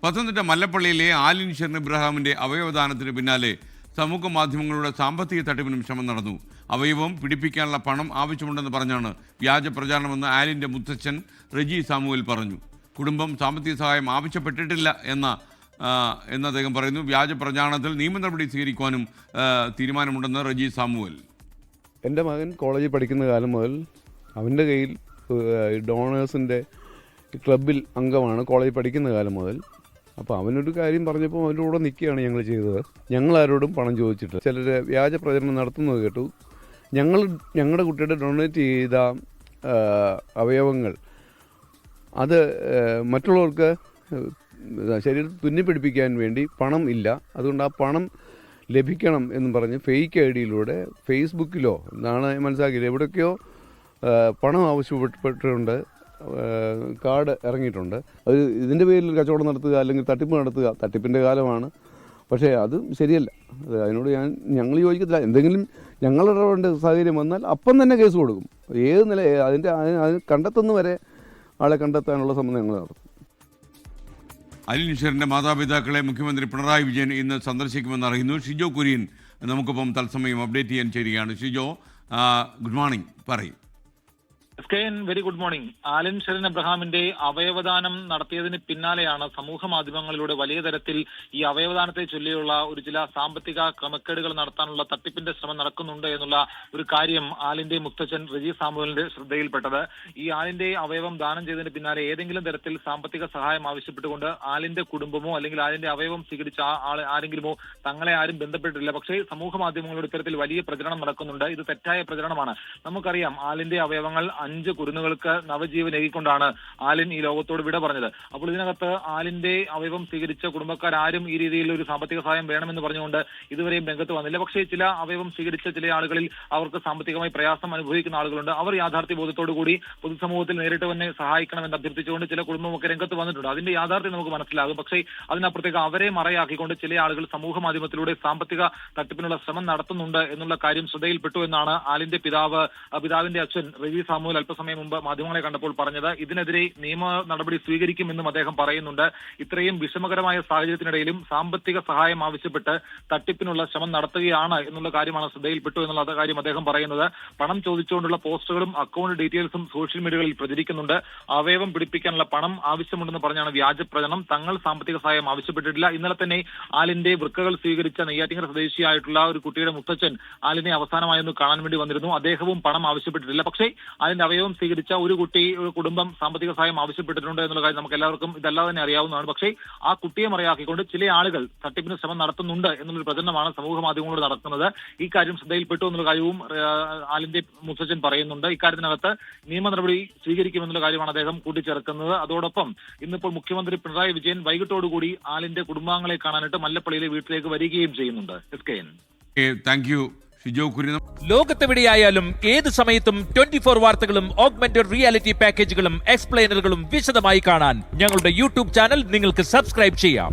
പത്തനംതിട്ട മല്ലപ്പള്ളിയിലെ ആലിൻ ഷെറിൻ ഇബ്രാഹിമിന്റെ അവയവദാനത്തിന് പിന്നാലെ സമൂഹ മാധ്യമങ്ങളുടെ സാമ്പത്തിക തട്ടിപ്പിനും ശ്രമം നടന്നു. അവയവം പിടിപ്പിക്കാനുള്ള പണം ആവശ്യമുണ്ടെന്ന് പറഞ്ഞാണ് വ്യാജ പ്രചാരണമെന്ന് ആലിൻ്റെ മുത്തച്ഛൻ റെജി സാമുവൽ പറഞ്ഞു. കുടുംബം സാമ്പത്തിക സഹായം ആവശ്യപ്പെട്ടിട്ടില്ല എന്ന് അദ്ദേഹം പറയുന്നു. വ്യാജ പ്രചാരണത്തിൽ നിയമ നടപടി സ്വീകരിക്കുവാനും തീരുമാനമുണ്ടെന്ന് റെജി സാമുവൽ. എൻ്റെ മകൻ കോളേജിൽ പഠിക്കുന്ന കാലം മുതൽ അവൻ്റെ കയ്യിൽ ഡോണേഴ്സിൻ്റെ ക്ലബിൽ അംഗമാണ് കോളേജിൽ പഠിക്കുന്ന കാലം മുതൽ. അപ്പോൾ അവനൊരു കാര്യം പറഞ്ഞപ്പോൾ അവൻ്റെ കൂടെ നിൽക്കുകയാണ് ഞങ്ങൾ ചെയ്തത്. ഞങ്ങളാരോടും പണം ചോദിച്ചിട്ട് ചിലർ വ്യാജ പ്രചരണം നടത്തുന്നത് കേട്ടു. ഞങ്ങളുടെ കുട്ടിയുടെ ഡൊണേറ്റ് ചെയ്ത അവയവങ്ങൾ അത് മറ്റുള്ളവർക്ക് ശരീരത്തിൽ തുന്നിപ്പിടിപ്പിക്കാൻ വേണ്ടി പണം ഇല്ല, അതുകൊണ്ട് ആ പണം ലഭിക്കണം എന്ന് പറഞ്ഞ് ഫേക്ക് ഐ ഡിയിലൂടെ ഫേസ്ബുക്കിലോ എന്നാണ് മനസ്സിലാക്കിയത് എവിടെയൊക്കെയോ പണം ആവശ്യപ്പെട്ടിട്ടുണ്ട്, കാർഡ് ഇറങ്ങിയിട്ടുണ്ട്. അത് ഇതിൻ്റെ പേരിൽ കച്ചവടം നടത്തുക അല്ലെങ്കിൽ തട്ടിപ്പ് നടത്തുക, തട്ടിപ്പിൻ്റെ കാലമാണ്. പക്ഷേ അത് ശരിയല്ല. അതിനോട് ഞങ്ങൾ യോജിക്കത്തില്ല. എന്തെങ്കിലും ഞങ്ങളുടെ സാഹചര്യം വന്നാൽ അപ്പം തന്നെ കേസ് കൊടുക്കും. ഏത് നില അതിന് കണ്ടെത്തുന്നവരെ ആളെ കണ്ടെത്താനുള്ള ശ്രമം ഞങ്ങൾ നടത്തും. ആലിൻ ഷെറിൻ്റെ മാതാപിതാക്കളെ മുഖ്യമന്ത്രി പിണറായി വിജയൻ ഇന്ന് സന്ദർശിക്കുമെന്ന് അറിയുന്നു. ഷിജോ കുര്യൻ നമുക്കിപ്പം തത്സമയം അപ്ഡേറ്റ് ചെയ്യാൻ ചേരുകയാണ്. Shijo, good morning. പറയും. Very good morning. Alin Sherin ഇബ്രാഹിമിന്റെ അവയവദാനം നടത്തിയതിന് പിന്നാലെയാണ് സമൂഹ മാധ്യമങ്ങളിലൂടെ വലിയ തരത്തിൽ ഈ അവയവദാനത്തെ ചൊല്ലിയുള്ള ചില സാമ്പത്തിക ക്രമക്കേടുകൾ നടത്താനുള്ള തട്ടിപ്പിന്റെ ശ്രമം നടക്കുന്നുണ്ട് എന്നുള്ള ഒരു കാര്യം ആലിന്റെ മുത്തച്ഛൻ റെജി സാമുവലിന്റെ ശ്രദ്ധയിൽപ്പെട്ടത്. ഈ ആലിന്റെ അവയവം ദാനം ചെയ്തതിന് പിന്നാലെ ഏതെങ്കിലും തരത്തിൽ സാമ്പത്തിക സഹായം ആവശ്യപ്പെട്ടുകൊണ്ട് ആലിന്റെ കുടുംബമോ അല്ലെങ്കിൽ ആലിന്റെ അവയവം സ്വീകരിച്ച ആരെങ്കിലുമോ തങ്ങളെ ആരും ബന്ധപ്പെട്ടിട്ടില്ല. പക്ഷേ സമൂഹ മാധ്യമങ്ങളുടെ ഇത്തരത്തിൽ വലിയ പ്രചരണം നടക്കുന്നുണ്ട്. ഇത് തെറ്റായ പ്രചരണമാണ്. നമുക്കറിയാം ആലിന്റെ അവയവങ്ങൾ 5 കുരുന്നുകൾക്ക് നവജീവനേകിക്കൊണ്ടാണ് ആലിൻ ഈ ലോകത്തോട് വിട പറഞ്ഞത്. അപ്പോൾ ഇതിനകത്ത് ആലിന്റെ അവയവം സ്വീകരിച്ച കുടുംബക്കാരും ഈ രീതിയിൽ ഒരു സാമ്പത്തിക സഹായം വേണമെന്ന് പറഞ്ഞുകൊണ്ട് ഇതുവരെയും രംഗത്ത് വന്നില്ല. പക്ഷേ ചില അവയവം സ്വീകരിച്ച ചില ആളുകളിൽ അവർക്ക് സാമ്പത്തികമായി പ്രയാസം അനുഭവിക്കുന്ന ആളുകളുണ്ട്. അവർ യാഥാർത്ഥ്യ ബോധത്തോടുകൂടി പൊതുസമൂഹത്തിൽ നേരിട്ട് തന്നെ സഹായിക്കണമെന്ന് അഭ്യർത്ഥിച്ചുകൊണ്ട് ചില കുടുംബമൊക്കെ രംഗത്ത് വന്നിട്ടുണ്ട്. അതിന്റെ യാഥാർത്ഥ്യം നമുക്ക് മനസ്സിലാകും. പക്ഷേ അതിനപ്പുറത്തേക്ക് അവരെ മറയാക്കിക്കൊണ്ട് ചില ആളുകൾ സമൂഹ മാധ്യമത്തിലൂടെ സാമ്പത്തിക തട്ടിപ്പിനുള്ള ശ്രമം നടത്തുന്നുണ്ട് എന്നുള്ള കാര്യം ശ്രദ്ധയിൽപ്പെട്ടു എന്നാണ് ആലിന്റെ പിതാവിന്റെ അച്ഛൻ റെജി സാമുവൽ അല്പസമയം മുമ്പ് മാധ്യമങ്ങളെ കണ്ടപ്പോൾ പറഞ്ഞത്. ഇതിനെതിരെ നിയമ നടപടി സ്വീകരിക്കുമെന്നും അദ്ദേഹം പറയുന്നുണ്ട്. ഇത്രയും വിഷമകരമായ സാഹചര്യത്തിനിടയിലും സാമ്പത്തിക സഹായം ആവശ്യപ്പെട്ട് തട്ടിപ്പിനുള്ള ശ്രമം നടത്തുകയാണ് എന്നുള്ള കാര്യമാണ് ശ്രദ്ധയിൽപ്പെട്ടു എന്നുള്ള കാര്യം അദ്ദേഹം പറയുന്നത്. പണം ചോദിച്ചുകൊണ്ടുള്ള പോസ്റ്റുകളും അക്കൗണ്ട് ഡീറ്റെയിൽസും സോഷ്യൽ മീഡിയകളിൽ പ്രചരിക്കുന്നുണ്ട്. അവയവം പിടിപ്പിക്കാനുള്ള പണം ആവശ്യമുണ്ടെന്ന് പറഞ്ഞാണ് വ്യാജ പ്രചരണം. തങ്ങൾ സാമ്പത്തിക സഹായം ആവശ്യപ്പെട്ടിട്ടില്ല. ഇന്നലെ തന്നെ ആലിന്റെ വൃക്കകൾ സ്വീകരിച്ച നെയ്യാറ്റിൻകര സ്വദേശിയായിട്ടുള്ള ഒരു കുട്ടിയുടെ മുത്തച്ഛൻ ആലിനെ അവസാനമായി ഒന്ന് കാണാൻ വേണ്ടി വന്നിരുന്നു. അദ്ദേഹവും പണം ആവശ്യപ്പെട്ടിട്ടില്ല. പക്ഷേ അതിന്റെ അവയവം സ്വീകരിച്ച ഒരു കുടുംബം സാമ്പത്തിക സഹായം ആവശ്യപ്പെട്ടിട്ടുണ്ട് എന്നുള്ള കാര്യം നമുക്ക് എല്ലാവർക്കും ഇതല്ലാതെ തന്നെ അറിയാവുന്നതാണ്. പക്ഷേ ആ കുട്ടിയെ മറയാക്കിക്കൊണ്ട് ചില ആളുകൾ തട്ടിപ്പിന് ശ്രമം നടത്തുന്നുണ്ട് എന്നുള്ളൊരു പ്രചരണമാണ് സമൂഹ മാധ്യമങ്ങളോട് നടക്കുന്നത്. ഈ കാര്യം ശ്രദ്ധയിൽപ്പെട്ടു എന്നുള്ള കാര്യവും ആലിന്റെ മുത്തച്ഛൻ പറയുന്നുണ്ട്. ഇക്കാര്യത്തിനകത്ത് നിയമ നടപടി സ്വീകരിക്കുമെന്നുള്ള കാര്യമാണ് അദ്ദേഹം കൂട്ടിച്ചേർക്കുന്നത്. അതോടൊപ്പം ഇന്നിപ്പോൾ മുഖ്യമന്ത്രി പിണറായി വിജയൻ വൈകിട്ടോടുകൂടി ആലിന്റെ കുടുംബാംഗങ്ങളെ കാണാനായിട്ട് മല്ലപ്പള്ളിയിലെ വീട്ടിലേക്ക് വരികയും ചെയ്യുന്നുണ്ട്. Thank you Shijo Kurian. ലോകത്തെവിടെയായാലും ഏത് സമയത്തും 24 വാർത്തകളും ഓഗ്മെന്റഡ് റിയാലിറ്റി പാക്കേജുകളും എക്സ്പ്ലെയിനറുകളും വിശദമായി കാണാൻ ഞങ്ങളുടെ യൂട്യൂബ് ചാനൽ നിങ്ങൾക്ക് സബ്സ്ക്രൈബ് ചെയ്യാം.